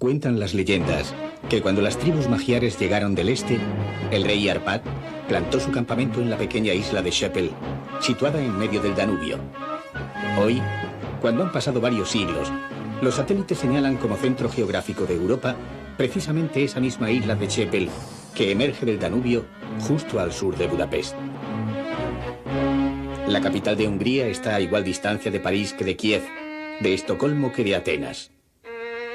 Cuentan las leyendas que cuando las tribus magiares llegaron del este, el rey Arpad plantó su campamento en la pequeña isla de Schepel, situada en medio del Danubio. Hoy, cuando han pasado varios siglos, los satélites señalan como centro geográfico de Europa precisamente esa misma isla de Schepel, que emerge del Danubio justo al sur de Budapest. La capital de Hungría está a igual distancia de París que de Kiev, de Estocolmo que de Atenas.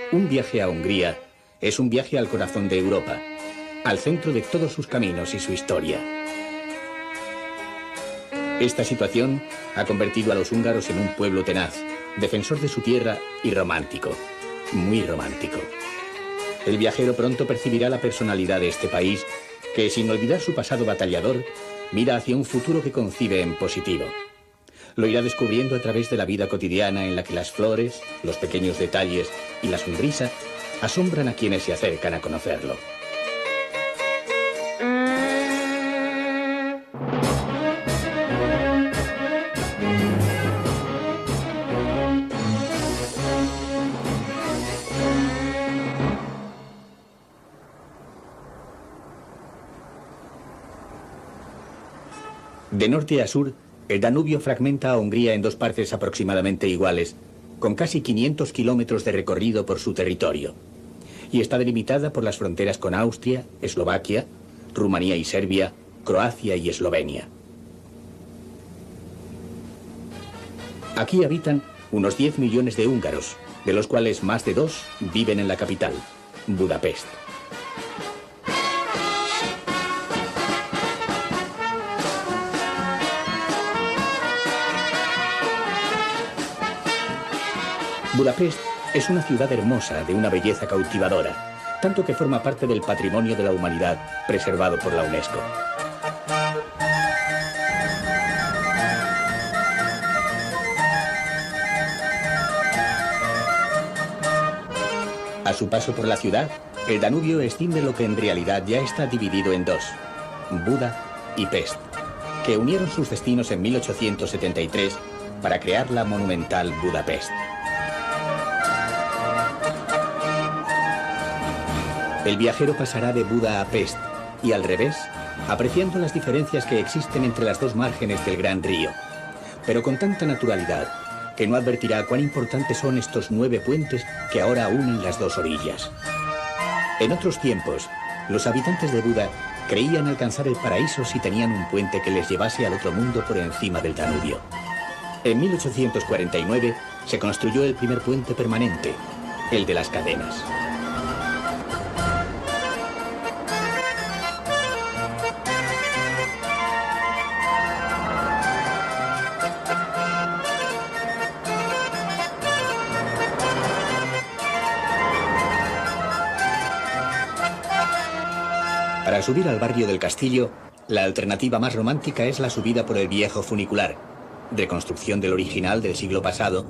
Un viaje a Hungría es un viaje al corazón de Europa, al centro de todos sus caminos y su historia. Esta situación ha convertido a los húngaros en un pueblo tenaz, defensor de su tierra y romántico, muy romántico. El viajero pronto percibirá la personalidad de este país, que sin olvidar su pasado batallador, mira hacia un futuro que concibe en positivo. Lo irá descubriendo a través de la vida cotidiana en la que las flores, los pequeños detalles y la sonrisa asombran a quienes se acercan a conocerlo. De norte a sur, el Danubio fragmenta a Hungría en dos partes aproximadamente iguales, con casi 500 kilómetros de recorrido por su territorio, y está delimitada por las fronteras con Austria, Eslovaquia, Rumanía y Serbia, Croacia y Eslovenia. Aquí habitan unos 10 millones de húngaros, de los cuales más de 2 viven en la capital, Budapest. Budapest es una ciudad hermosa, de una belleza cautivadora, tanto que forma parte del patrimonio de la humanidad preservado por la UNESCO. A su paso por la ciudad, el Danubio extiende lo que en realidad ya está dividido en dos, Buda y Pest, que unieron sus destinos en 1873 para crear la monumental Budapest. El viajero pasará de Buda a Pest y al revés, apreciando las diferencias que existen entre las dos márgenes del gran río, pero con tanta naturalidad que no advertirá cuán importantes son estos 9 puentes que ahora unen las dos orillas. En otros tiempos, los habitantes de Buda creían alcanzar el paraíso si tenían un puente que les llevase al otro mundo por encima del Danubio. En 1849 se construyó el primer puente permanente, el de las Cadenas. Para subir al barrio del Castillo, la alternativa más romántica es la subida por el viejo funicular, reconstrucción del original del siglo pasado,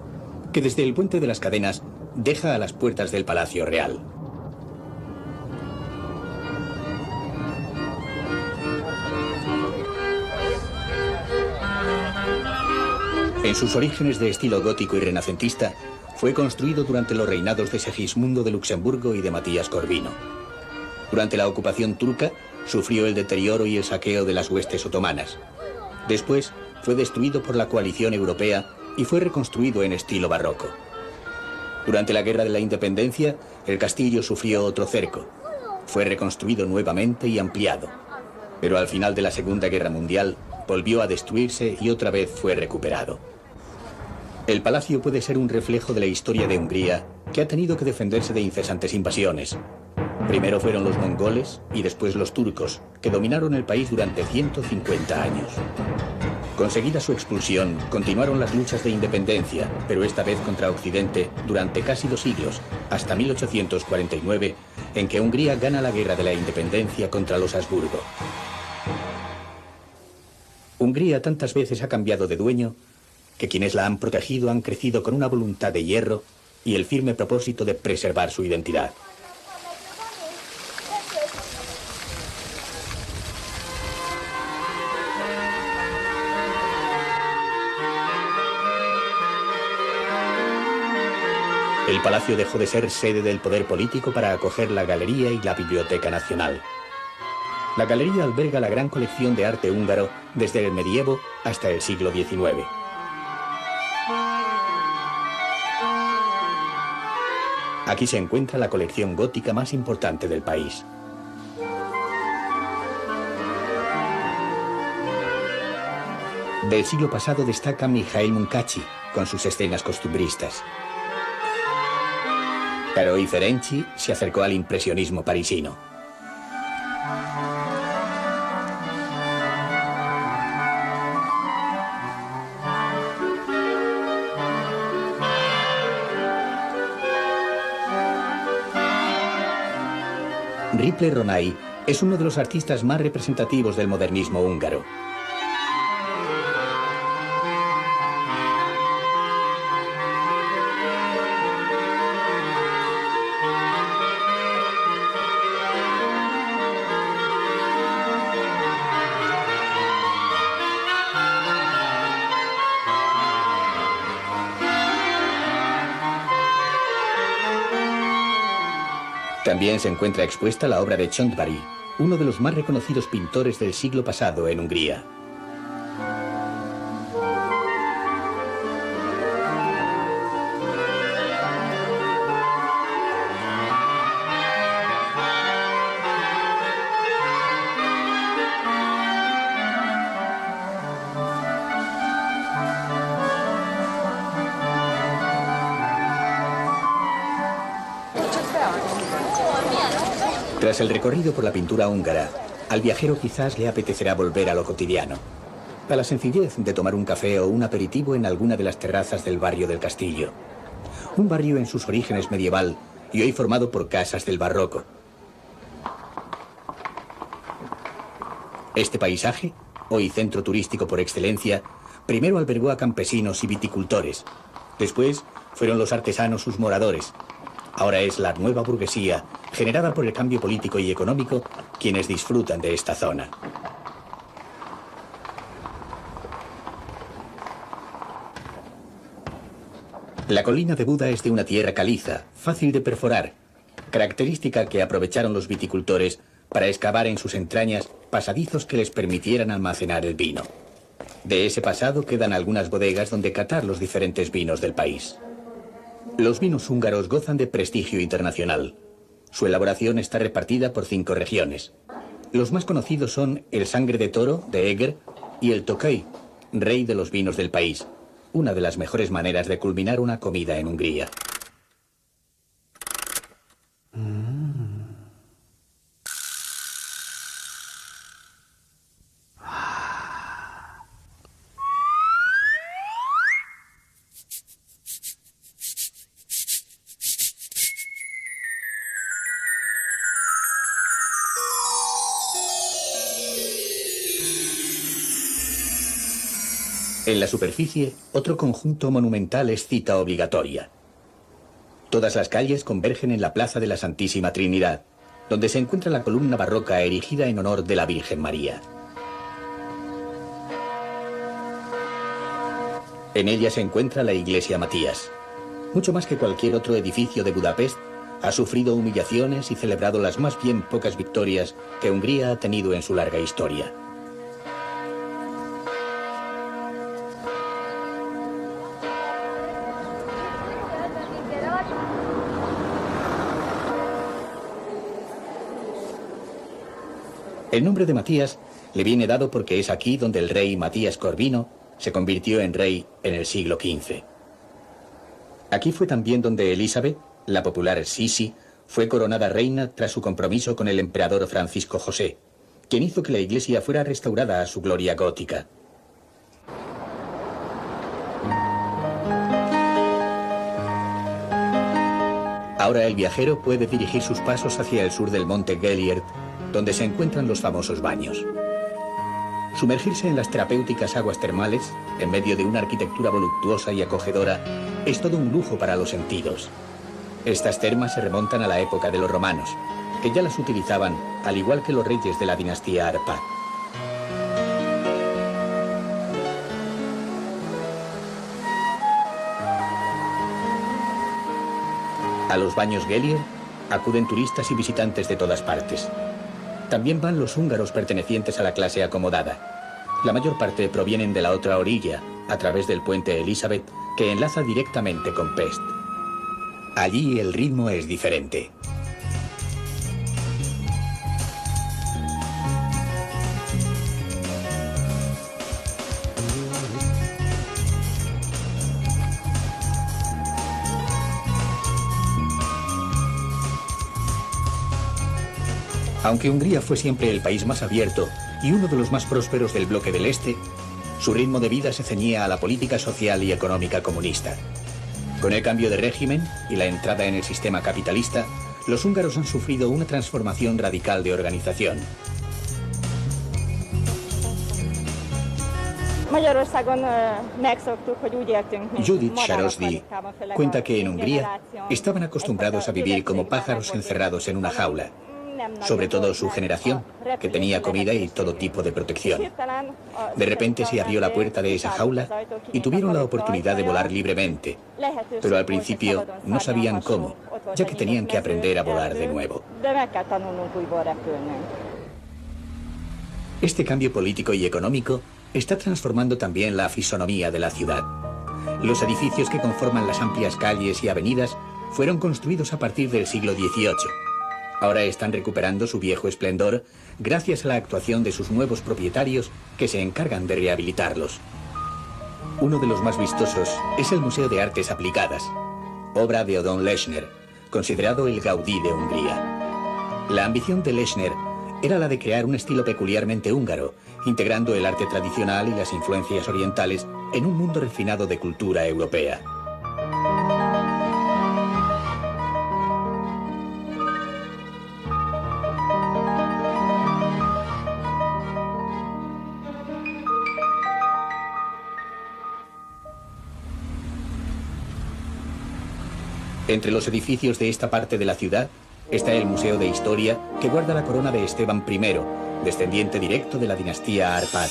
que desde el Puente de las Cadenas deja a las puertas del Palacio Real. En sus orígenes de estilo gótico y renacentista, fue construido durante los reinados de Segismundo de Luxemburgo y de Matías Corvino. Durante la ocupación turca, sufrió el deterioro y el saqueo de las huestes otomanas. Después, fue destruido por la coalición europea y fue reconstruido en estilo barroco. Durante la Guerra de la Independencia, el castillo sufrió otro cerco. Fue reconstruido nuevamente y ampliado. Pero al final de la Segunda Guerra Mundial, volvió a destruirse y otra vez fue recuperado. El palacio puede ser un reflejo de la historia de Hungría, que ha tenido que defenderse de incesantes invasiones. Primero fueron los mongoles y después los turcos, que dominaron el país durante 150 años. Conseguida su expulsión, continuaron las luchas de independencia, pero esta vez contra Occidente, durante casi 2 siglos, hasta 1849, en que Hungría gana la guerra de la independencia contra los Habsburgo. Hungría tantas veces ha cambiado de dueño que quienes la han protegido han crecido con una voluntad de hierro y el firme propósito de preservar su identidad. El palacio dejó de ser sede del poder político para acoger la Galería y la Biblioteca Nacional. La galería alberga la gran colección de arte húngaro desde el medievo hasta el siglo XIX. Aquí se encuentra la colección gótica más importante del país. Del siglo pasado destaca Mihail Munkacsy, con sus escenas costumbristas. Caro Ferenczi se acercó al impresionismo parisino. Ripley Ronay es uno de los artistas más representativos del modernismo húngaro. También se encuentra expuesta la obra de Csontváry, uno de los más reconocidos pintores del siglo pasado en Hungría. Tras el recorrido por la pintura húngara, al viajero quizás le apetecerá volver a lo cotidiano, a la sencillez de tomar un café o un aperitivo en alguna de las terrazas del barrio del Castillo. Un barrio en sus orígenes medieval y hoy formado por casas del barroco. Este paisaje, hoy centro turístico por excelencia, primero albergó a campesinos y viticultores. Después fueron los artesanos sus moradores. Ahora es la nueva burguesía, generada por el cambio político y económico, quienes disfrutan de esta zona. La colina de Buda es de una tierra caliza, fácil de perforar, característica que aprovecharon los viticultores para excavar en sus entrañas pasadizos que les permitieran almacenar el vino. De ese pasado quedan algunas bodegas donde catar los diferentes vinos del país. Los vinos húngaros gozan de prestigio internacional. Su elaboración está repartida por 5 regiones. Los más conocidos son el Sangre de Toro, de Eger, y el Tokai, rey de los vinos del país. Una de las mejores maneras de culminar una comida en Hungría. En la superficie, otro conjunto monumental es cita obligatoria. Todas las calles convergen en la Plaza de la Santísima Trinidad, donde se encuentra la columna barroca erigida en honor de la Virgen María. En ella se encuentra la Iglesia Matías. Mucho más que cualquier otro edificio de Budapest, ha sufrido humillaciones y celebrado las más bien pocas victorias que Hungría ha tenido en su larga historia. El nombre de Matías le viene dado porque es aquí donde el rey Matías Corvino se convirtió en rey en el siglo XV. Aquí fue también donde Elizabeth, la popular Sisi, fue coronada reina tras su compromiso con el emperador Francisco José, quien hizo que la iglesia fuera restaurada a su gloria gótica. Ahora el viajero puede dirigir sus pasos hacia el sur del monte Gellért, donde se encuentran los famosos baños. Sumergirse en las terapéuticas aguas termales, en medio de una arquitectura voluptuosa y acogedora, es todo un lujo para los sentidos. Estas termas se remontan a la época de los romanos, que ya las utilizaban, al igual que los reyes de la dinastía Árpád. A los baños Gelier acuden turistas y visitantes de todas partes. También van los húngaros pertenecientes a la clase acomodada. La mayor parte provienen de la otra orilla, a través del puente Elizabeth, que enlaza directamente con Pest. Allí el ritmo es diferente. Aunque Hungría fue siempre el país más abierto y uno de los más prósperos del bloque del Este, su ritmo de vida se ceñía a la política social y económica comunista. Con el cambio de régimen y la entrada en el sistema capitalista, los húngaros han sufrido una transformación radical de organización. Judith Sharosdi cuenta que en Hungría estaban acostumbrados a vivir como pájaros encerrados en una jaula. Sobre todo su generación, que tenía comida y todo tipo de protección. De repente se abrió la puerta de esa jaula y tuvieron la oportunidad de volar libremente. Pero al principio no sabían cómo, ya que tenían que aprender a volar de nuevo. Este cambio político y económico está transformando también la fisonomía de la ciudad. Los edificios que conforman las amplias calles y avenidas fueron construidos a partir del siglo XVIII. Ahora están recuperando su viejo esplendor gracias a la actuación de sus nuevos propietarios que se encargan de rehabilitarlos. Uno de los más vistosos es el Museo de Artes Aplicadas, obra de Odon Lechner, considerado el Gaudí de Hungría. La ambición de Lechner era la de crear un estilo peculiarmente húngaro, integrando el arte tradicional y las influencias orientales en un mundo refinado de cultura europea. Entre los edificios de esta parte de la ciudad está el Museo de Historia, que guarda la corona de Esteban I, descendiente directo de la dinastía Árpád.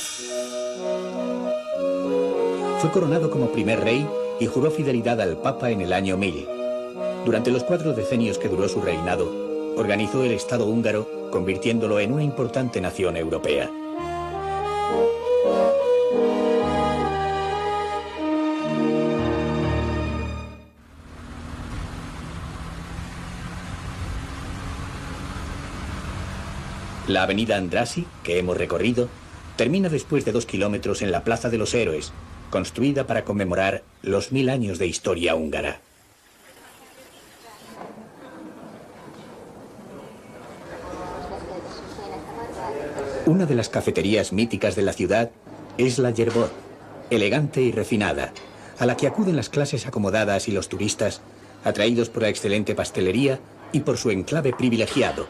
Fue coronado como primer rey y juró fidelidad al Papa en el año 1000. Durante los 4 decenios que duró su reinado, organizó el Estado húngaro, convirtiéndolo en una importante nación europea. La avenida Andrássy, que hemos recorrido, termina después de 2 kilómetros en la Plaza de los Héroes, construida para conmemorar los 1000 años de historia húngara. Una de las cafeterías míticas de la ciudad es la Yerbot, elegante y refinada, a la que acuden las clases acomodadas y los turistas, atraídos por la excelente pastelería y por su enclave privilegiado,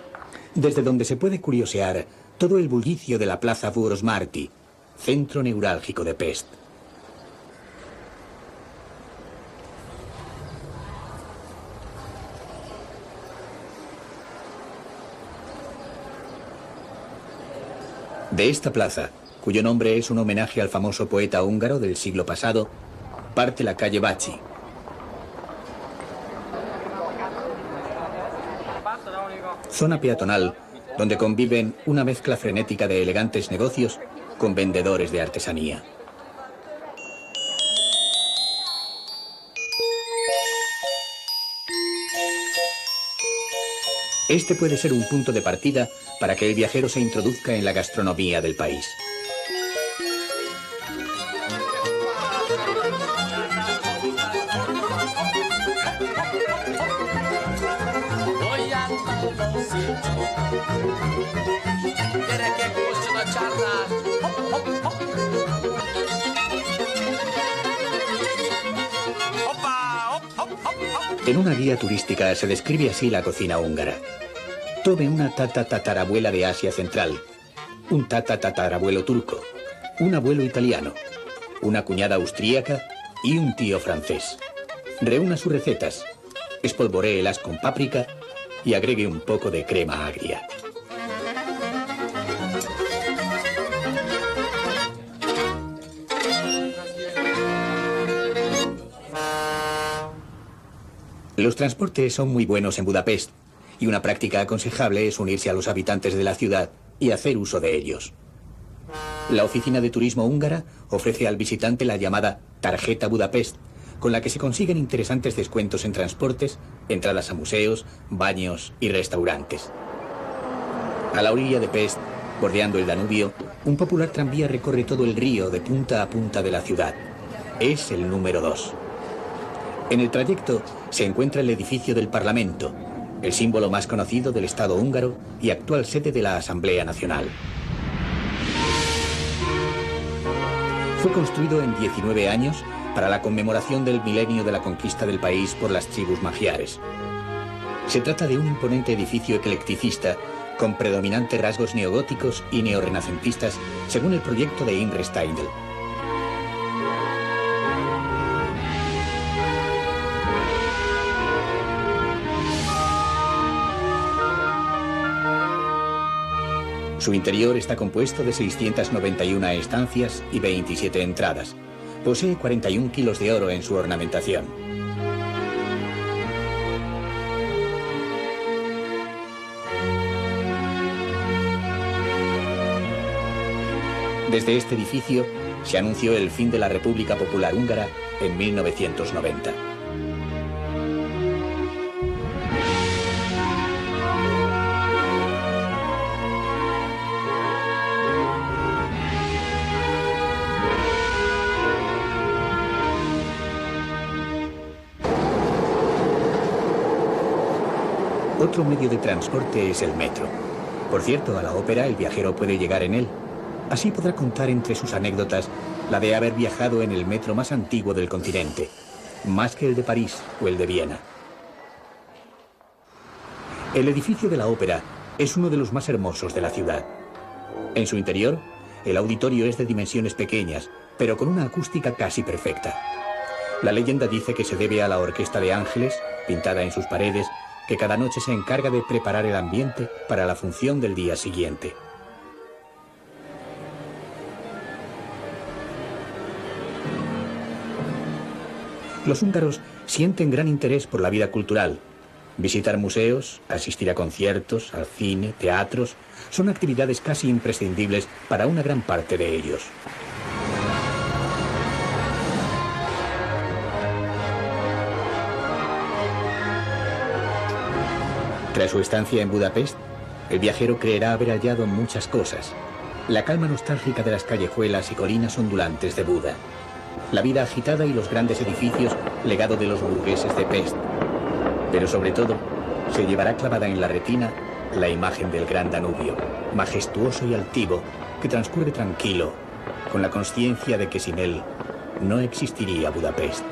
desde donde se puede curiosear todo el bullicio de la Plaza Vörösmarty, centro neurálgico de Pest. De esta plaza, cuyo nombre es un homenaje al famoso poeta húngaro del siglo pasado, parte la calle Bácsy. Zona peatonal donde conviven una mezcla frenética de elegantes negocios con vendedores de artesanía. Este puede ser un punto de partida para que el viajero se introduzca en la gastronomía del país. En una guía turística se describe así la cocina húngara. Tome una tatarabuela de Asia Central, un tatarabuelo turco, un abuelo italiano, una cuñada austríaca y un tío francés. Reúna sus recetas, espolvoréelas con páprica y agregue un poco de crema agria. Los transportes son muy buenos en Budapest y una práctica aconsejable es unirse a los habitantes de la ciudad y hacer uso de ellos. La oficina de turismo húngara ofrece al visitante la llamada Tarjeta Budapest, con la que se consiguen interesantes descuentos en transportes, entradas a museos, baños y restaurantes. A la orilla de Pest, bordeando el Danubio, un popular tranvía recorre todo el río de punta a punta de la ciudad. Es el número 2. En el trayecto se encuentra el edificio del Parlamento, el símbolo más conocido del Estado húngaro y actual sede de la Asamblea Nacional. Fue construido en 19 años para la conmemoración del milenio de la conquista del país por las tribus magiares. Se trata de un imponente edificio eclecticista con predominantes rasgos neogóticos y neorrenacentistas, según el proyecto de Imre Steindl. Su interior está compuesto de 691 estancias y 27 entradas. Posee 41 kilos de oro en su ornamentación. Desde este edificio se anunció el fin de la República Popular Húngara en 1990. Otro medio de transporte es el metro. Por cierto, a la ópera el viajero puede llegar en él. Así podrá contar entre sus anécdotas la de haber viajado en el metro más antiguo del continente, más que el de París o el de Viena. El edificio de la ópera es uno de los más hermosos de la ciudad. En su interior, el auditorio es de dimensiones pequeñas, pero con una acústica casi perfecta. La leyenda dice que se debe a la orquesta de ángeles, pintada en sus paredes, que cada noche se encarga de preparar el ambiente para la función del día siguiente. Los húngaros sienten gran interés por la vida cultural. Visitar museos, asistir a conciertos, al cine, teatros, son actividades casi imprescindibles para una gran parte de ellos. Tras su estancia en Budapest, el viajero creerá haber hallado muchas cosas. La calma nostálgica de las callejuelas y colinas ondulantes de Buda. La vida agitada y los grandes edificios, legado de los burgueses de Pest. Pero sobre todo, se llevará clavada en la retina la imagen del gran Danubio, majestuoso y altivo, que transcurre tranquilo, con la consciencia de que sin él no existiría Budapest.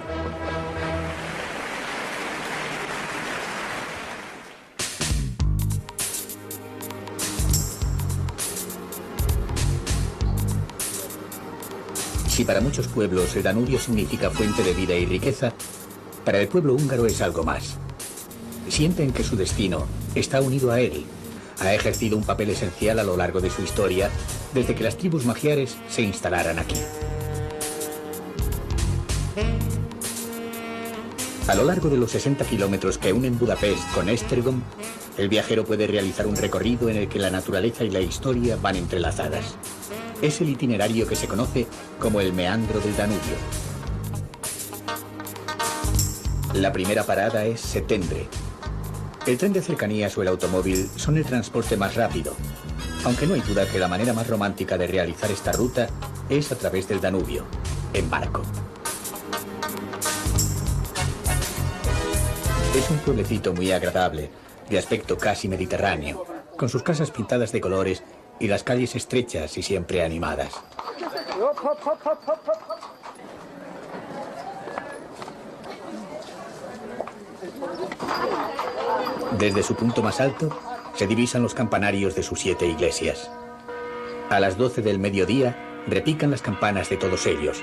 Si para muchos pueblos el Danubio significa fuente de vida y riqueza, para el pueblo húngaro es algo más. Sienten que su destino está unido a él. Ha ejercido un papel esencial a lo largo de su historia, desde que las tribus magiares se instalaran aquí. A lo largo de los 60 kilómetros que unen Budapest con Esztergom, el viajero puede realizar un recorrido en el que la naturaleza y la historia van entrelazadas. Es el itinerario que se conoce como el meandro del Danubio. La primera parada es Szentendre. El tren de cercanías o el automóvil son el transporte más rápido, aunque no hay duda que la manera más romántica de realizar esta ruta es a través del Danubio, en barco. Es un pueblecito muy agradable, de aspecto casi mediterráneo, con sus casas pintadas de colores y las calles estrechas y siempre animadas. Desde su punto más alto se divisan los campanarios de sus 7 iglesias. A las 12 del mediodía repican las campanas de todos ellos,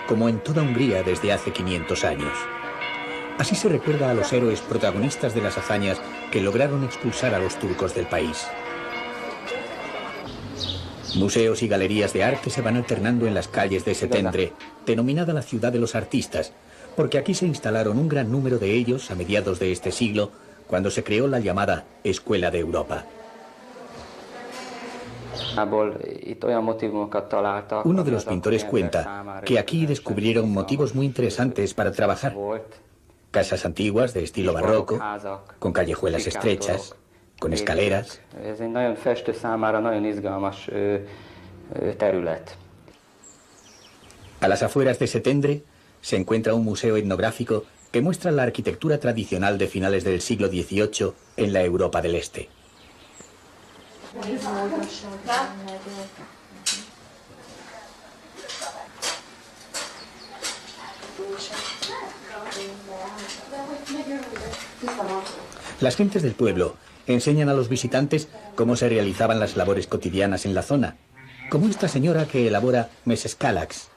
como en toda Hungría desde hace 500 años. Así se recuerda a los héroes protagonistas de las hazañas que lograron expulsar a los turcos del país. Museos y galerías de arte se van alternando en las calles de Szentendre, denominada la ciudad de los artistas, porque aquí se instalaron un gran número de ellos a mediados de este siglo, cuando se creó la llamada Escuela de Europa. Uno de los pintores cuenta que aquí descubrieron motivos muy interesantes para trabajar. Casas antiguas de estilo barroco, con callejuelas estrechas, con escaleras. A las afueras de Szentendre se encuentra un museo etnográfico que muestra la arquitectura tradicional de finales del siglo XVIII en la Europa del Este. Las gentes del pueblo enseñan a los visitantes cómo se realizaban las labores cotidianas en la zona, como esta señora que elabora mesescalax.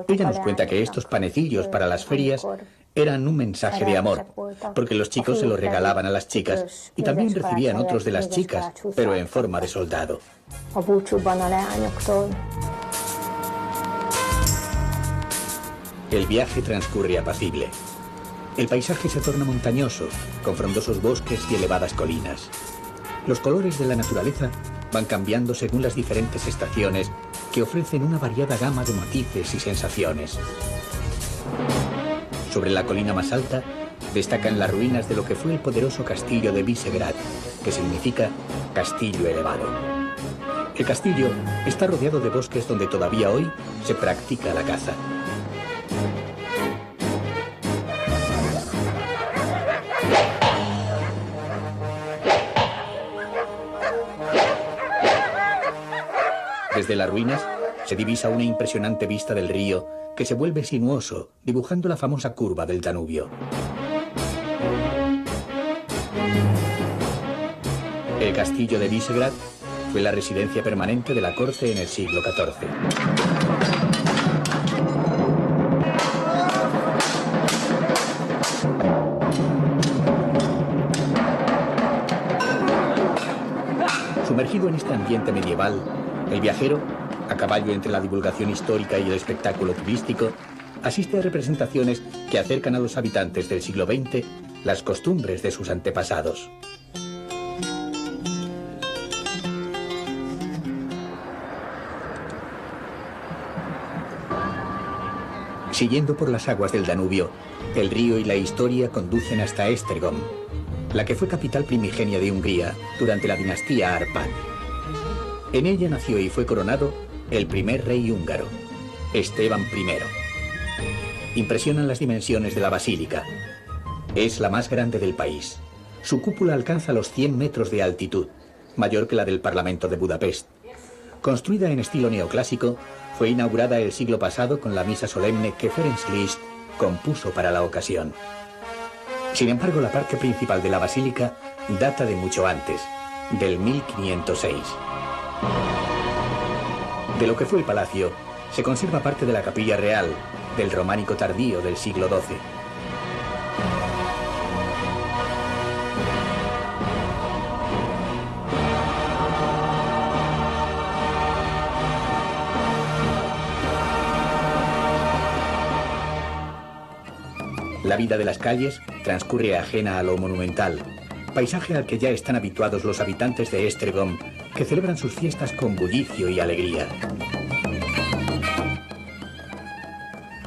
Ella nos cuenta que estos panecillos para las ferias eran un mensaje de amor, porque los chicos se los regalaban a las chicas y también recibían otros de las chicas, pero en forma de soldado. El viaje transcurre apacible. El paisaje se torna montañoso, con frondosos bosques y elevadas colinas. Los colores de la naturaleza van cambiando según las diferentes estaciones, que ofrecen una variada gama de matices y sensaciones. Sobre la colina más alta destacan las ruinas de lo que fue el poderoso castillo de Visegrad, que significa castillo elevado. El castillo está rodeado de bosques donde todavía hoy se practica la caza. Desde las ruinas se divisa una impresionante vista del río que se vuelve sinuoso, dibujando la famosa curva del Danubio. El castillo de Visegrad fue la residencia permanente de la corte en el siglo XIV. Sumergido en este ambiente medieval, el viajero, a caballo entre la divulgación histórica y el espectáculo turístico, asiste a representaciones que acercan a los habitantes del siglo XX las costumbres de sus antepasados. Siguiendo por las aguas del Danubio, el río y la historia conducen hasta Esztergom, la que fue capital primigenia de Hungría durante la dinastía Árpád. En ella nació y fue coronado el primer rey húngaro, Esteban I. Impresionan las dimensiones de la basílica. Es la más grande del país. Su cúpula alcanza los 100 metros de altitud, mayor que la del Parlamento de Budapest. Construida en estilo neoclásico, fue inaugurada el siglo pasado con la misa solemne que Ferenc Liszt compuso para la ocasión. Sin embargo, la parte principal de la basílica data de mucho antes, del 1506. De lo que fue el palacio, se conserva parte de la capilla real, del románico tardío del siglo XII. La vida de las calles transcurre ajena a lo monumental, paisaje al que ya están habituados los habitantes de Esztergom, que celebran sus fiestas con bullicio y alegría.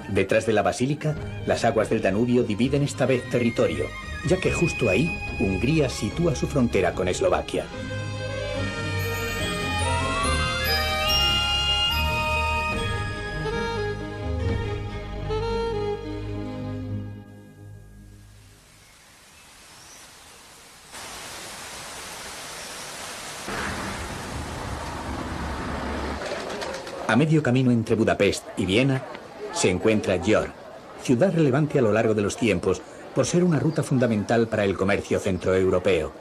Detrás de la basílica, las aguas del Danubio dividen esta vez territorio, ya que justo ahí, Hungría sitúa su frontera con Eslovaquia. A medio camino entre Budapest y Viena se encuentra Győr, ciudad relevante a lo largo de los tiempos por ser una ruta fundamental para el comercio centroeuropeo.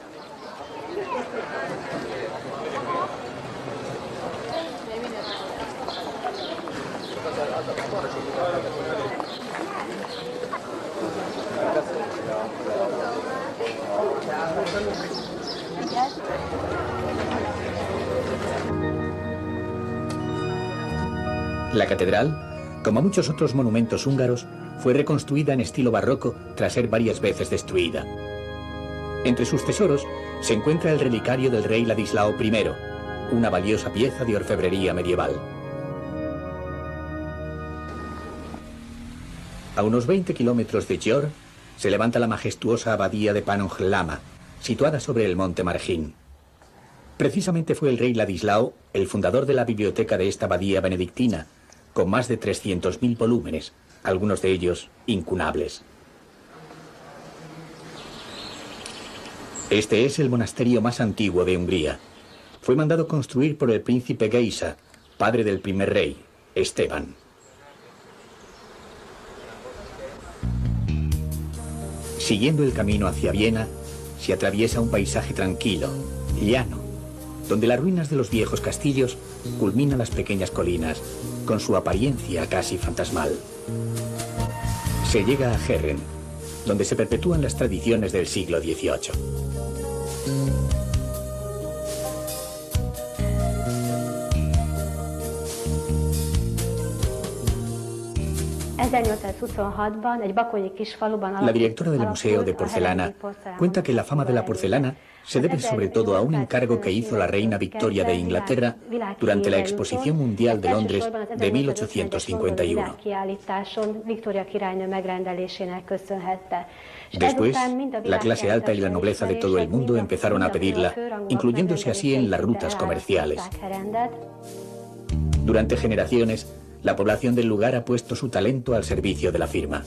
La catedral, como muchos otros monumentos húngaros, fue reconstruida en estilo barroco tras ser varias veces destruida. Entre sus tesoros se encuentra el relicario del rey Ladislao I, una valiosa pieza de orfebrería medieval. A unos 20 kilómetros de Győr se levanta la majestuosa abadía de Pannonhalma, situada sobre el monte Margin. Precisamente fue el rey Ladislao el fundador de la biblioteca de esta abadía benedictina, con más de 300.000 volúmenes, algunos de ellos incunables. Este es el monasterio más antiguo de Hungría. Fue mandado construir por el príncipe Géza, padre del primer rey, Esteban. Siguiendo el camino hacia Viena, se atraviesa un paisaje tranquilo, llano, donde las ruinas de los viejos castillos culminan las pequeñas colinas, con su apariencia casi fantasmal. Se llega a Herren, donde se perpetúan las tradiciones del siglo XVIII. La directora del Museo de Porcelana cuenta que la fama de la porcelana se debe sobre todo a un encargo que hizo la reina Victoria de Inglaterra durante la Exposición Mundial de Londres de 1851. Después, la clase alta y la nobleza de todo el mundo empezaron a pedirla, incluyéndose así en las rutas comerciales. Durante generaciones, la población del lugar ha puesto su talento al servicio de la firma.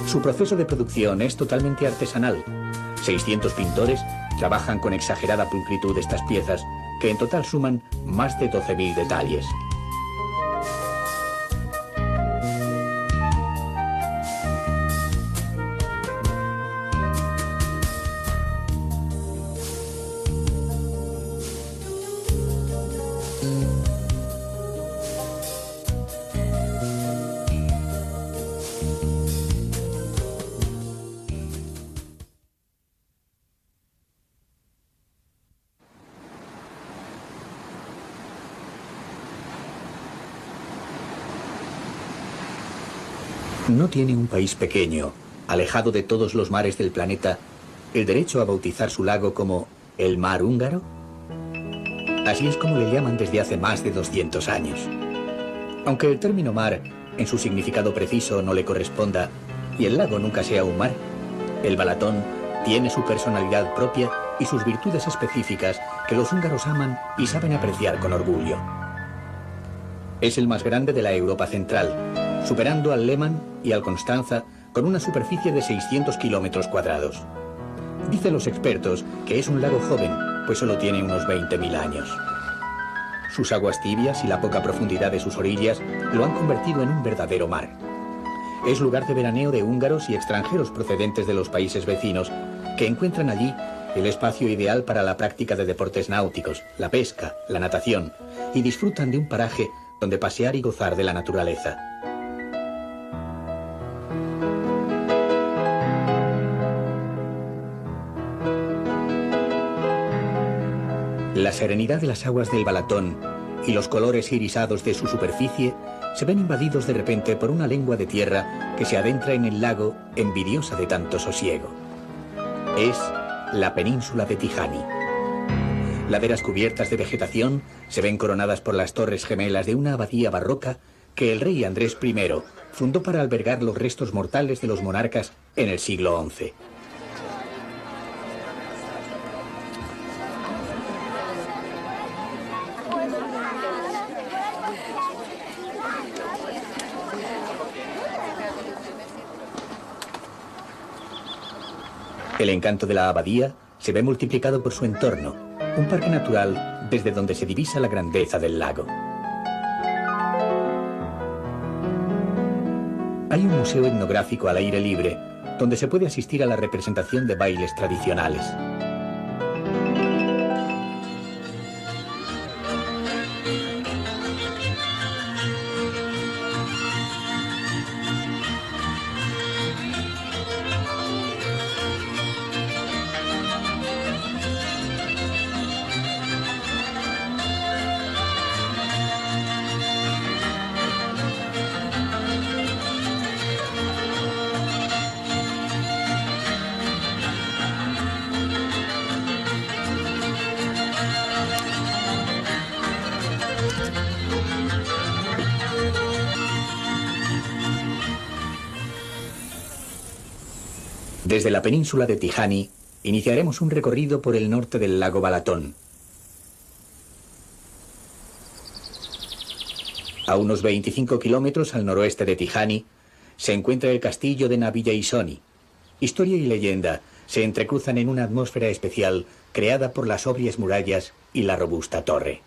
Su proceso de producción es totalmente artesanal. 600 pintores trabajan con exagerada pulcritud estas piezas, que en total suman más de 12.000 detalles. ¿No tiene un país pequeño, alejado de todos los mares del planeta, el derecho a bautizar su lago como el Mar Húngaro? Así es como le llaman desde hace más de 200 años. Aunque el término mar, en su significado preciso, no le corresponda y el lago nunca sea un mar, el Balatón tiene su personalidad propia y sus virtudes específicas que los húngaros aman y saben apreciar con orgullo. Es el más grande de la Europa central, superando al Lehmann y al Constanza con una superficie de 600 kilómetros cuadrados. Dicen los expertos que es un lago joven, pues solo tiene unos 20.000 años. Sus aguas tibias y la poca profundidad de sus orillas lo han convertido en un verdadero mar. Es lugar de veraneo de húngaros y extranjeros procedentes de los países vecinos, que encuentran allí el espacio ideal para la práctica de deportes náuticos, la pesca, la natación, y disfrutan de un paraje donde pasear y gozar de la naturaleza. La serenidad de las aguas del Balatón y los colores irisados de su superficie se ven invadidos de repente por una lengua de tierra que se adentra en el lago envidiosa de tanto sosiego. Es la península de Tihany. Laderas cubiertas de vegetación se ven coronadas por las torres gemelas de una abadía barroca que el rey Andrés I fundó para albergar los restos mortales de los monarcas en el siglo XI. El encanto de la abadía se ve multiplicado por su entorno, un parque natural desde donde se divisa la grandeza del lago. Hay un museo etnográfico al aire libre, donde se puede asistir a la representación de bailes tradicionales. Desde la península de Tihany, iniciaremos un recorrido por el norte del lago Balatón. A unos 25 kilómetros al noroeste de Tihany se encuentra el castillo de Nabilla-i-Soni. Historia y leyenda se entrecruzan en una atmósfera especial creada por las sobrias murallas y la robusta torre.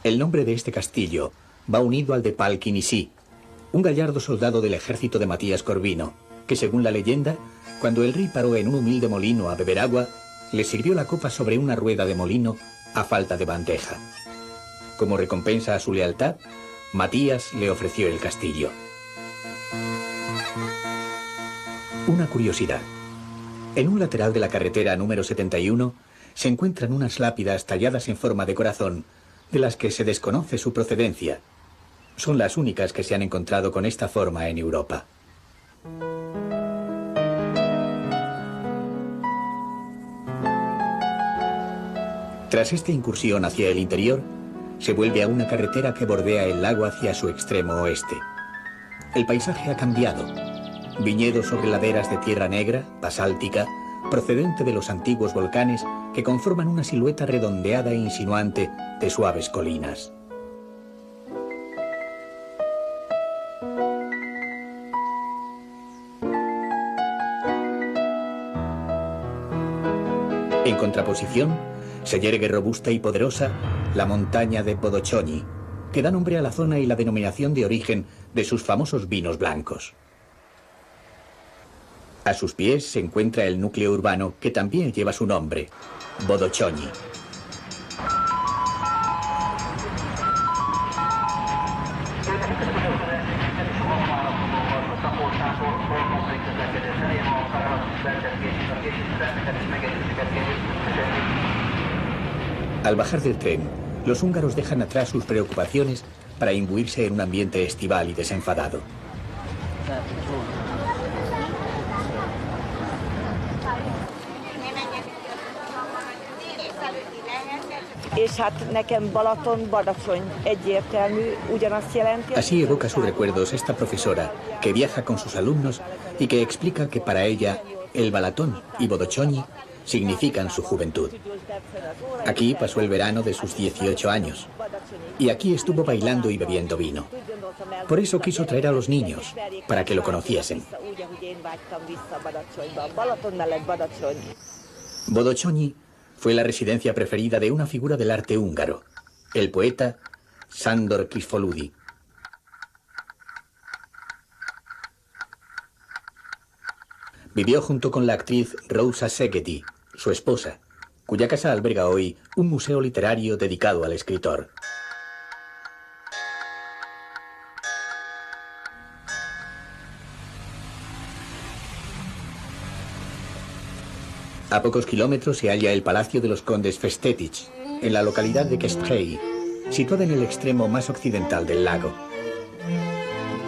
El nombre de este castillo va unido al de Pal Kinisi, un gallardo soldado del ejército de Matías Corvino, que según la leyenda, cuando el rey paró en un humilde molino a beber agua, le sirvió la copa sobre una rueda de molino a falta de bandeja. Como recompensa a su lealtad, Matías le ofreció el castillo. Una curiosidad. En un lateral de la carretera número 71 se encuentran unas lápidas talladas en forma de corazón, de las que se desconoce su procedencia. Son las únicas que se han encontrado con esta forma en Europa. Tras esta incursión hacia el interior, se vuelve a una carretera que bordea el lago hacia su extremo oeste. El paisaje ha cambiado. Viñedos sobre laderas de tierra negra, basáltica, procedente de los antiguos volcanes que conforman una silueta redondeada e insinuante de suaves colinas. En contraposición, se yergue robusta y poderosa la montaña de Bodochoni, que da nombre a la zona y la denominación de origen de sus famosos vinos blancos. A sus pies se encuentra el núcleo urbano que también lleva su nombre, Bodochoni. Al bajar del tren, los húngaros dejan atrás sus preocupaciones para imbuirse en un ambiente estival y desenfadado. Así evoca sus recuerdos esta profesora que viaja con sus alumnos y que explica que para ella el Balatón y Bodochoni significan su juventud. Aquí pasó el verano de sus 18 años y aquí estuvo bailando y bebiendo vino. Por eso quiso traer a los niños, para que lo conociesen. Bodochoni fue la residencia preferida de una figura del arte húngaro, el poeta Sándor Kisfoludi. Vivió junto con la actriz Rózsa Szegedy, su esposa, cuya casa alberga hoy un museo literario dedicado al escritor. A pocos kilómetros se halla el Palacio de los Condes Festetich, en la localidad de Keszthely, situada en el extremo más occidental del lago.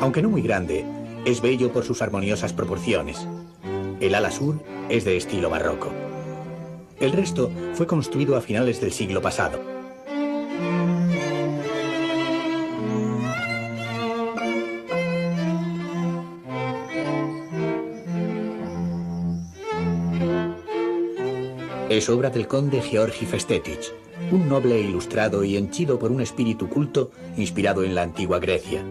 Aunque no muy grande, es bello por sus armoniosas proporciones. El ala sur es de estilo barroco. El resto fue construido a finales del siglo pasado. Es obra del conde Georgi Festetich, un noble ilustrado y henchido por un espíritu culto inspirado en la antigua Grecia.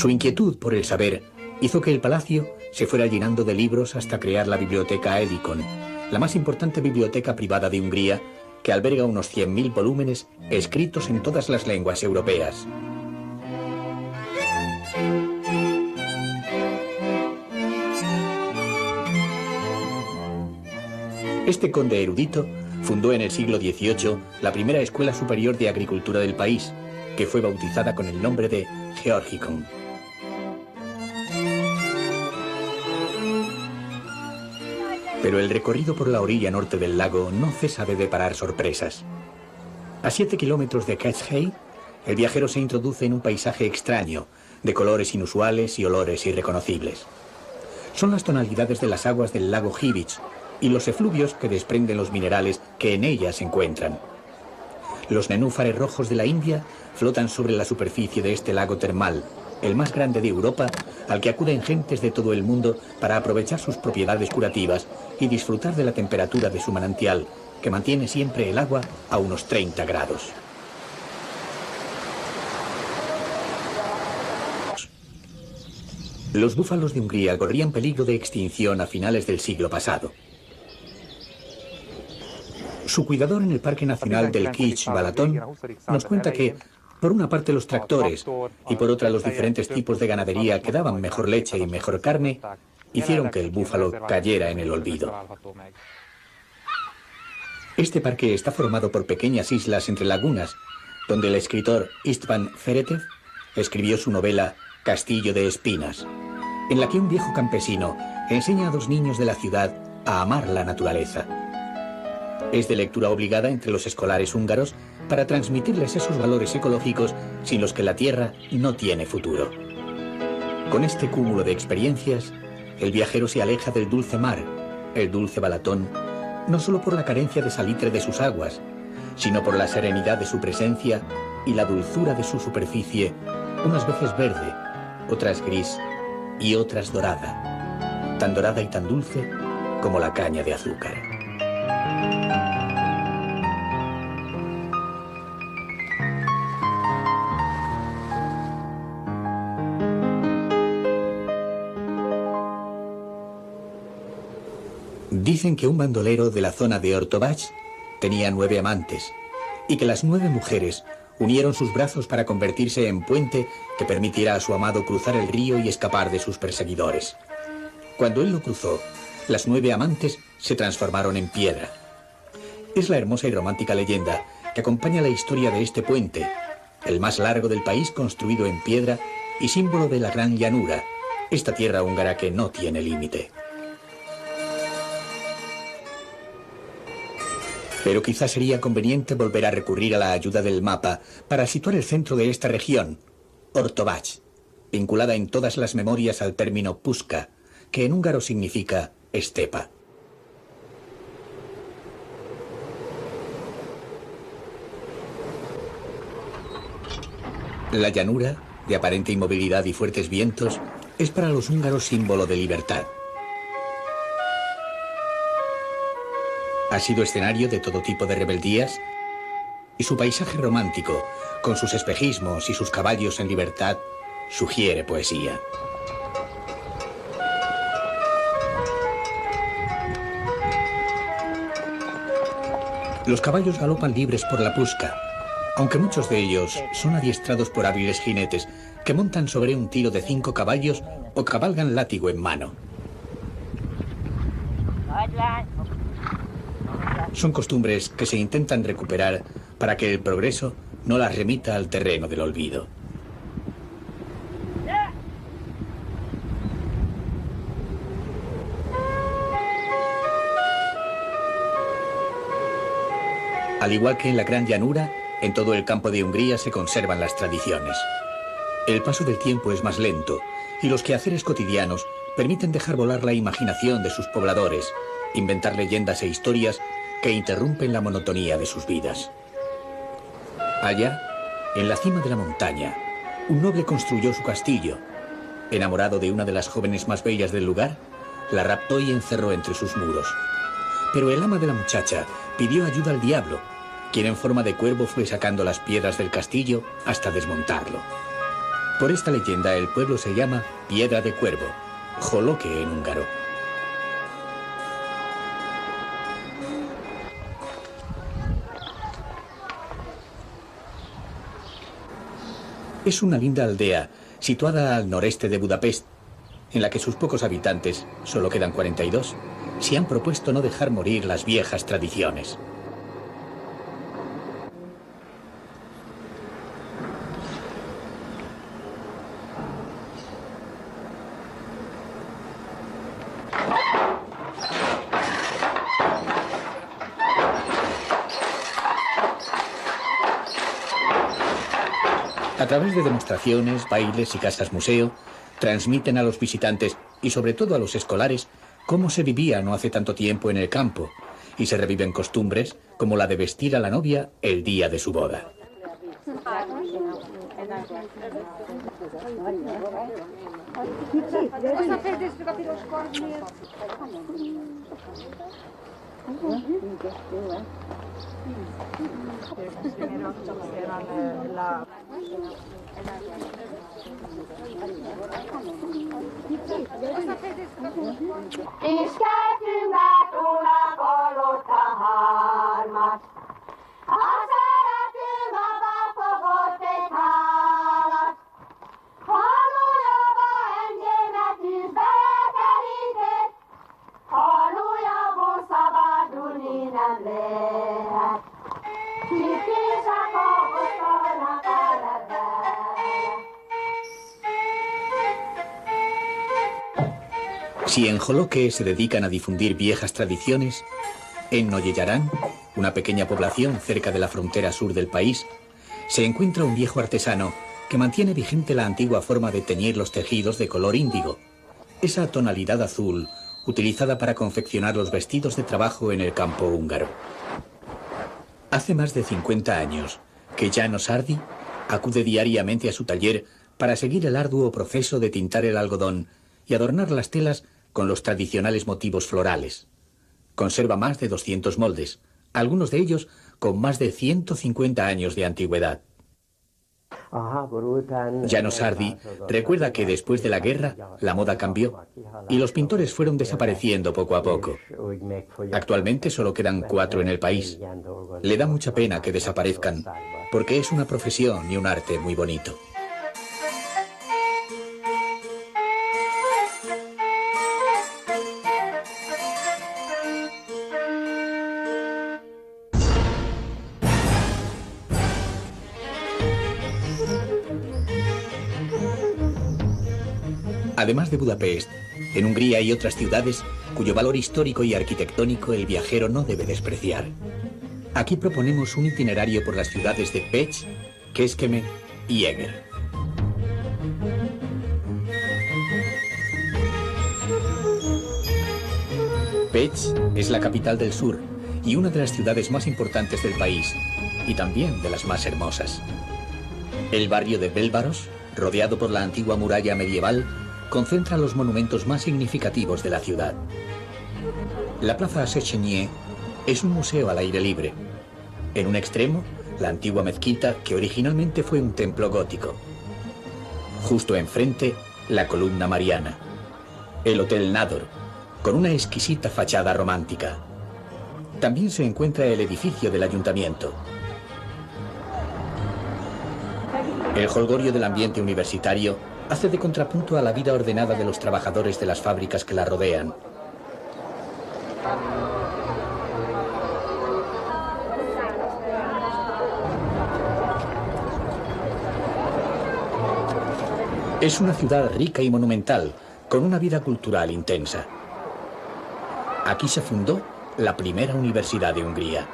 Su inquietud por el saber hizo que el palacio se fuera llenando de libros hasta crear la biblioteca Edikon, la más importante biblioteca privada de Hungría, que alberga unos 100.000 volúmenes escritos en todas las lenguas europeas. Este conde erudito fundó en el siglo XVIII la primera escuela superior de agricultura del país, que fue bautizada con el nombre de Georgikon. Pero el recorrido por la orilla norte del lago no cesa de deparar sorpresas. A 7 kilómetros de Keszthely, el viajero se introduce en un paisaje extraño, de colores inusuales y olores irreconocibles. Son las tonalidades de las aguas del lago Hivich y los efluvios que desprenden los minerales que en ellas se encuentran. Los nenúfares rojos de la India flotan sobre la superficie de este lago termal, el más grande de Europa, al que acuden gentes de todo el mundo para aprovechar sus propiedades curativas y disfrutar de la temperatura de su manantial, que mantiene siempre el agua a unos 30 grados. Los búfalos de Hungría corrían peligro de extinción a finales del siglo pasado. Su cuidador en el Parque Nacional del Kicsk-Balaton nos cuenta que, por una parte los tractores y por otra los diferentes tipos de ganadería que daban mejor leche y mejor carne, hicieron que el búfalo cayera en el olvido. Este parque está formado por pequeñas islas entre lagunas, donde el escritor István Feretev escribió su novela Castillo de Espinas, en la que un viejo campesino enseña a dos niños de la ciudad a amar la naturaleza. Es de lectura obligada entre los escolares húngaros para transmitirles esos valores ecológicos sin los que la tierra no tiene futuro. Con este cúmulo de experiencias, el viajero se aleja del dulce mar, el dulce Balatón, no solo por la carencia de salitre de sus aguas, sino por la serenidad de su presencia y la dulzura de su superficie, unas veces verde, otras gris y otras dorada, tan dorada y tan dulce como la caña de azúcar. Dicen que un bandolero de la zona de Ortobach tenía 9 amantes y que las 9 mujeres unieron sus brazos para convertirse en puente que permitiera a su amado cruzar el río y escapar de sus perseguidores. Cuando él lo cruzó, las 9 amantes se transformaron en piedra. Es la hermosa y romántica leyenda que acompaña la historia de este puente, el más largo del país construido en piedra y símbolo de la gran llanura, esta tierra húngara que no tiene límite. Pero quizás sería conveniente volver a recurrir a la ayuda del mapa para situar el centro de esta región, Ortobach, vinculada en todas las memorias al término Puszka, que en húngaro significa estepa. La llanura, de aparente inmovilidad y fuertes vientos, es para los húngaros símbolo de libertad. Ha sido escenario de todo tipo de rebeldías y su paisaje romántico, con sus espejismos y sus caballos en libertad, sugiere poesía. Los caballos galopan libres por la Puszka, aunque muchos de ellos son adiestrados por hábiles jinetes que montan sobre un tiro de 5 caballos o cabalgan látigo en mano. Son costumbres que se intentan recuperar para que el progreso no las remita al terreno del olvido. Al igual que en la Gran Llanura, en todo el campo de Hungría se conservan las tradiciones. El paso del tiempo es más lento y los quehaceres cotidianos permiten dejar volar la imaginación de sus pobladores, inventar leyendas e historias que interrumpen la monotonía de sus vidas. Allá, en la cima de la montaña, un noble construyó su castillo. Enamorado de una de las jóvenes más bellas del lugar, la raptó y encerró entre sus muros. Pero el ama de la muchacha pidió ayuda al diablo, quien en forma de cuervo fue sacando las piedras del castillo hasta desmontarlo. Por esta leyenda el pueblo se llama Piedra de Cuervo, Joloke en húngaro. Es una linda aldea situada al noreste de Budapest, en la que sus pocos habitantes, solo quedan 42, se han propuesto no dejar morir las viejas tradiciones. A través de demostraciones, bailes y casas museo, transmiten a los visitantes y sobre todo a los escolares, cómo se vivía no hace tanto tiempo en el campo, y se reviven costumbres como la de vestir a la novia el día de su boda. Si en Joloque se dedican a difundir viejas tradiciones, en Noyellarán, una pequeña población cerca de la frontera sur del país, se encuentra un viejo artesano que mantiene vigente la antigua forma de teñir los tejidos de color índigo, esa tonalidad azul utilizada para confeccionar los vestidos de trabajo en el campo húngaro. Hace más de 50 años que János Sardi acude diariamente a su taller para seguir el arduo proceso de tintar el algodón y adornar las telas con los tradicionales motivos florales. Conserva más de 200 moldes, algunos de ellos con más de 150 años de antigüedad. János Sardi recuerda que después de la guerra la moda cambió y los pintores fueron desapareciendo poco a poco. Actualmente solo quedan 4 en el país. Le da mucha pena que desaparezcan porque es una profesión y un arte muy bonito. Además de Budapest, en Hungría hay otras ciudades cuyo valor histórico y arquitectónico el viajero no debe despreciar. Aquí proponemos un itinerario por las ciudades de Pécs, Kecskemét y Eger. Pécs es la capital del sur y una de las ciudades más importantes del país, y también de las más hermosas. El barrio de Belváros, rodeado por la antigua muralla medieval, concentra los monumentos más significativos de la ciudad. La plaza Széchenyi es un museo al aire libre. En un extremo, la antigua mezquita, que originalmente fue un templo gótico. Justo enfrente, la columna mariana. El Hotel Nádor, con una exquisita fachada romántica. También se encuentra el edificio del ayuntamiento. El jolgorio del ambiente universitario hace de contrapunto a la vida ordenada de los trabajadores de las fábricas que la rodean. Es una ciudad rica y monumental, con una vida cultural intensa. Aquí se fundó la primera universidad de Hungría.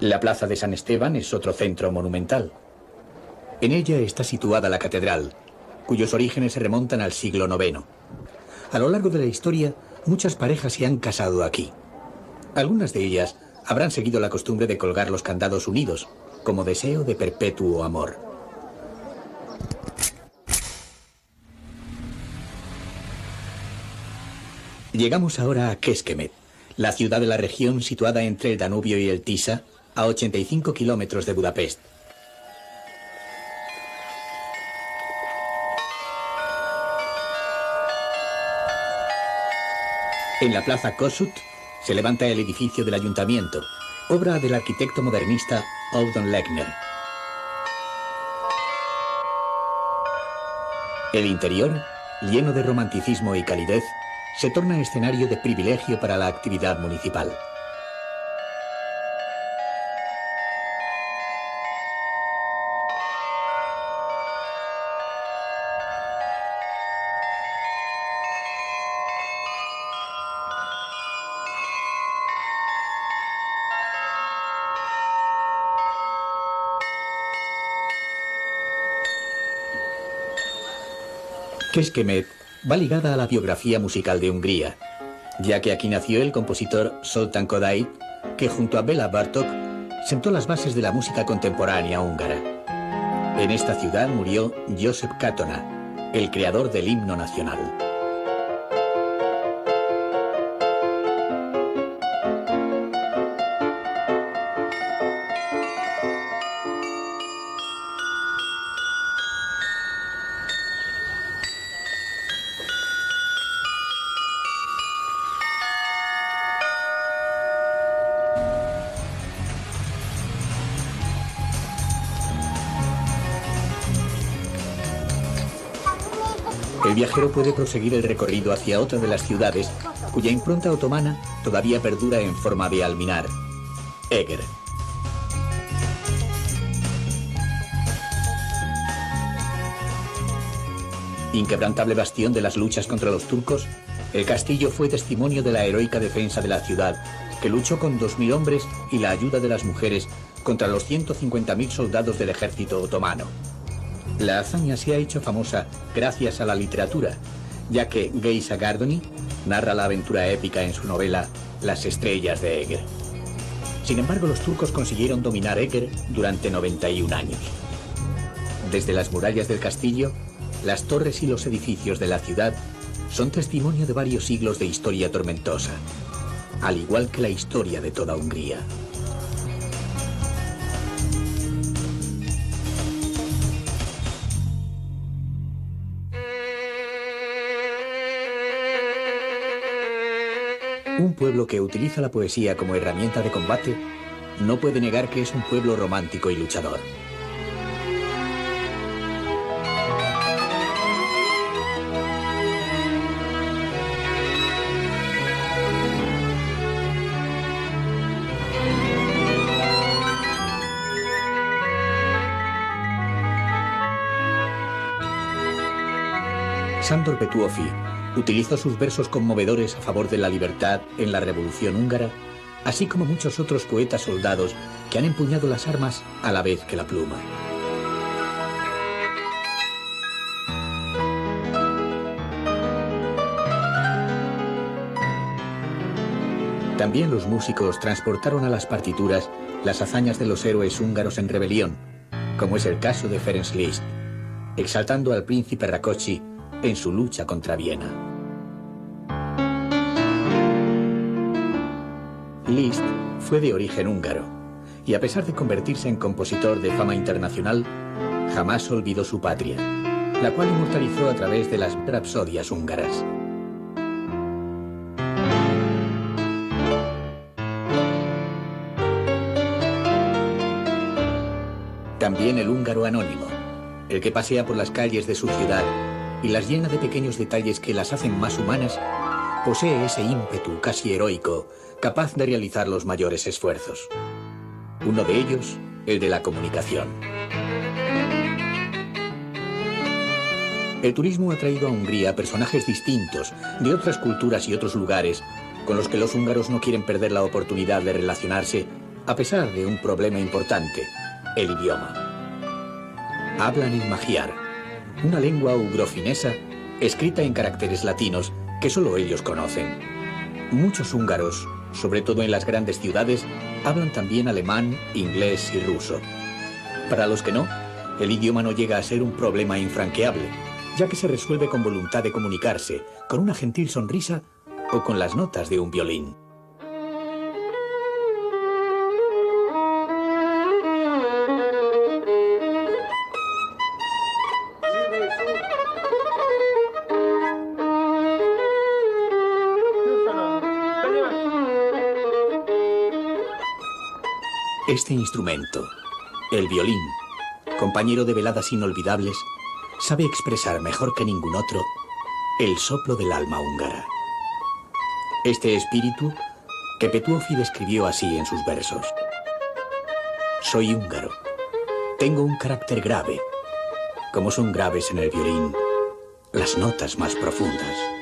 La plaza de San Esteban es otro centro monumental. En ella está situada la catedral, cuyos orígenes se remontan al siglo IX. A lo largo de la historia, muchas parejas se han casado aquí. Algunas de ellas habrán seguido la costumbre de colgar los candados unidos, como deseo de perpetuo amor. Llegamos ahora a Kecskemét, la ciudad de la región situada entre el Danubio y el Tisa, a 85 kilómetros de Budapest. En la plaza Kossuth se levanta el edificio del ayuntamiento, obra del arquitecto modernista Audun Lechner. El interior, lleno de romanticismo y calidez, se torna escenario de privilegio para la actividad municipal. Kecskemét va ligada a la biografía musical de Hungría, ya que aquí nació el compositor Zoltán Kodály, que junto a Béla Bartók sentó las bases de la música contemporánea húngara. En esta ciudad murió József Katona, el creador del himno nacional. El viajero puede proseguir el recorrido hacia otra de las ciudades cuya impronta otomana todavía perdura en forma de alminar, Eger. Inquebrantable bastión de las luchas contra los turcos, el castillo fue testimonio de la heroica defensa de la ciudad, que luchó con 2000 hombres y la ayuda de las mujeres contra los 150.000 soldados del ejército otomano. La hazaña se ha hecho famosa gracias a la literatura, ya que Géza Gárdonyi narra la aventura épica en su novela Las estrellas de Eger. Sin embargo, los turcos consiguieron dominar Eger durante 91 años. Desde las murallas del castillo, las torres y los edificios de la ciudad son testimonio de varios siglos de historia tormentosa, al igual que la historia de toda Hungría. Un pueblo que utiliza la poesía como herramienta de combate no puede negar que es un pueblo romántico y luchador. Sándor Petőfi utilizó sus versos conmovedores a favor de la libertad en la Revolución húngara, así como muchos otros poetas soldados que han empuñado las armas a la vez que la pluma. También los músicos transportaron a las partituras las hazañas de los héroes húngaros en rebelión, como es el caso de Ferenc Liszt, exaltando al príncipe Rákóczi en su lucha contra Viena. Liszt fue de origen húngaro y a pesar de convertirse en compositor de fama internacional, jamás olvidó su patria, la cual inmortalizó a través de las rapsodias húngaras. También el húngaro anónimo, el que pasea por las calles de su ciudad y las llena de pequeños detalles que las hacen más humanas, posee ese ímpetu casi heroico, capaz de realizar los mayores esfuerzos. Uno de ellos, el de la comunicación. El turismo ha traído a Hungría personajes distintos, de otras culturas y otros lugares, con los que los húngaros no quieren perder la oportunidad de relacionarse, a pesar de un problema importante, el idioma. Hablan el magiar, una lengua ugrofinesa escrita en caracteres latinos que solo ellos conocen. Muchos húngaros, sobre todo en las grandes ciudades, hablan también alemán, inglés y ruso. Para los que no, el idioma no llega a ser un problema infranqueable, ya que se resuelve con voluntad de comunicarse, con una gentil sonrisa o con las notas de un violín. Este instrumento, el violín, compañero de veladas inolvidables, sabe expresar mejor que ningún otro el soplo del alma húngara. Este espíritu que Petőfi describió así en sus versos. Soy húngaro, tengo un carácter grave, como son graves en el violín las notas más profundas.